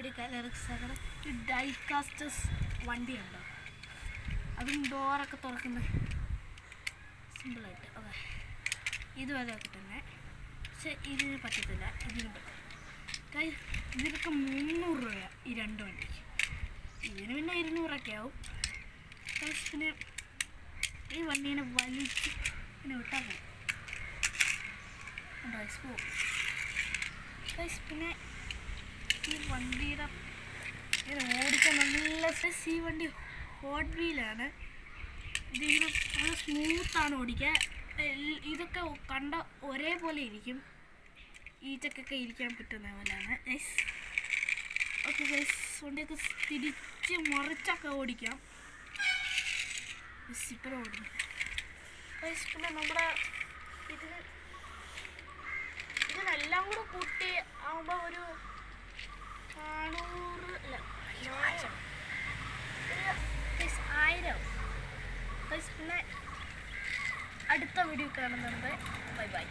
ഈ ഡൈകാസ്റ്റേഴ്സ് വണ്ടിയുണ്ടോ, അതും ഡോറൊക്കെ തുറക്കുന്ന സിമ്പിളായിട്ട്. അതെ, ഇതുവരെയൊക്കെ തന്നെ. പക്ഷെ ഇതിന് പറ്റത്തില്ല, ഇതിന് പറ്റും. ഇതിനൊക്കെ 300 രൂപയാണ് ഈ 2 വണ്ടിക്ക്. ഇതിന് പിന്നെ 200 ആവും. പിന്നെ ഈ വണ്ടീനെ വലിച്ച് പിന്നെ വിട്ടാൽ പോകും. പിന്നെ ഈ വണ്ടിയുടെ ഓടിക്കാൻ നല്ല ഈ വണ്ടി ഹോട്ട് വീലാണ്. ഇതിങ്ങനെ നല്ല സ്മൂത്താണ് ഓടിക്കാൻ. ഇതൊക്കെ കണ്ട ഒരേപോലെ ഇരിക്കും, ഈച്ചക്കൊക്കെ ഇരിക്കാൻ പറ്റുന്ന പോലെയാണ് ഗൈസ്. ഓക്കെ ഗൈസ്, വണ്ടിയൊക്കെ തിരിച്ച് മറിച്ചൊക്കെ ഓടിക്കാം. ഇപ്പം ഓടുന്നു ഗൈസ്. പിന്നെ നമ്മുടെ ഇതിനെല്ലാം കൂടെ കൂട്ടി ആകുമ്പോൾ ഒരു 400 അല്ല 1000. പിന്നെ അടുത്ത വീഡിയോ കാണുന്നുണ്ട്. Bye bye.